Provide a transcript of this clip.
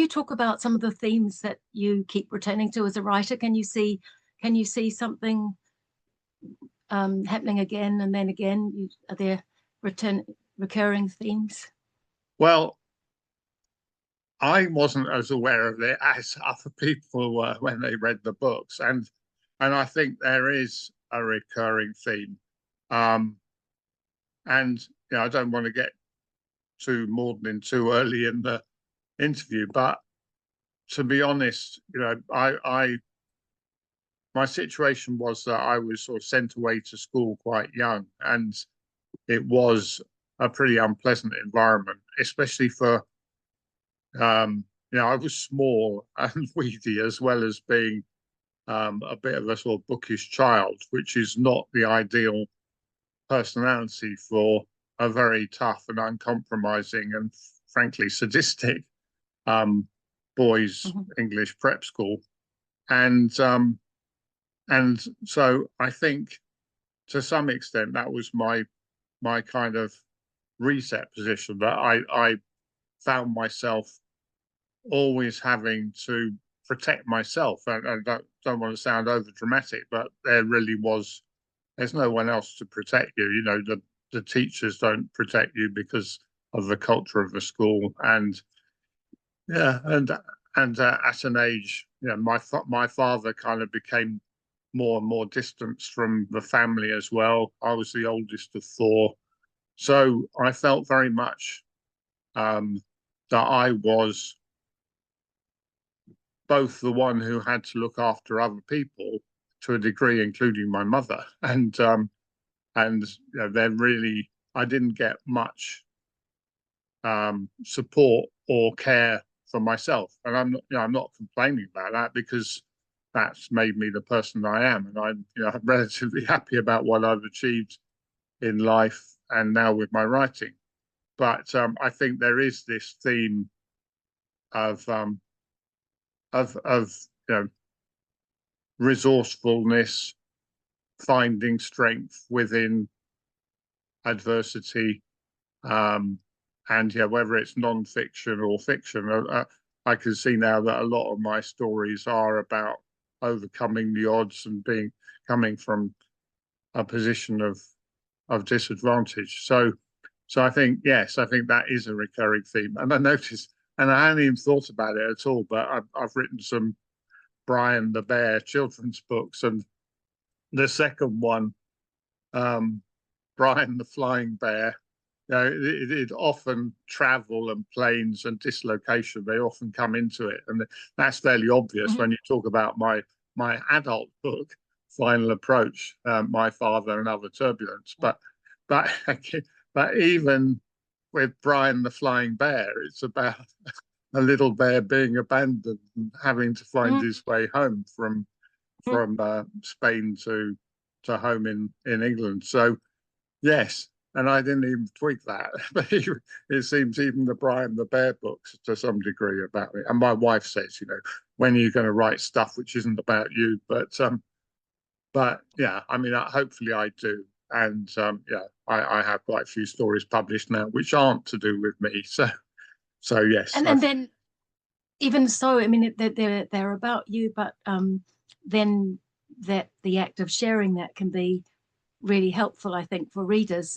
talk about some of the themes that you keep returning to as a writer? Can you see something happening again and then again? Are there recurring themes? Well, I wasn't as aware of it as other people were when they read the books, and I think there is a recurring theme. And I don't want to get too maudlin too early in the interview, but to be honest, my situation was that I was sort of sent away to school quite young, and it was a pretty unpleasant environment, especially for I was small and weedy, as well as being a bit of a sort of bookish child, which is not the ideal personality for a very tough and uncompromising and frankly sadistic boys' English prep school. And so I think to some extent that was my kind of reset position, that I found myself always having to protect myself. And I don't want to sound over dramatic, but there's no one else to protect you. The teachers don't protect you because of the culture of the school. And at an age, my father kind of became more and more distanced from the family as well. I was the oldest of four, so I felt very much that I was both the one who had to look after other people to a degree, including my mother, and I didn't get much support or care for myself, and I'm not complaining about that, because that's made me the person I am, and I'm relatively happy about what I've achieved in life and now with my writing. But I think there is this theme of resourcefulness, finding strength within adversity, and whether it's non-fiction or fiction. I can see now that a lot of my stories are about overcoming the odds and coming from a position of disadvantage. So I think, yes, I think that is a recurring theme. And I noticed, and I hadn't even thought about it at all, but I've written some Brian the Bear children's books, and the second one, Brian the Flying Bear, it often travel and planes and dislocation, they often come into it. And that's fairly obvious when you talk about my adult book, Final Approach, My Father and Other Turbulence. But even with Brian the Flying Bear, it's about a little bear being abandoned and having to find his way home from Spain to home in England. So yes, and I didn't even tweak that, but it seems even the Brian the Bear books to some degree about it. And my wife says, when are you going to write stuff which isn't about you? But yeah, I mean, hopefully I do. And I have quite a few stories published now which aren't to do with me. So yes. And then, even so, I mean, they're about you, but then that the act of sharing that can be really helpful, I think, for readers.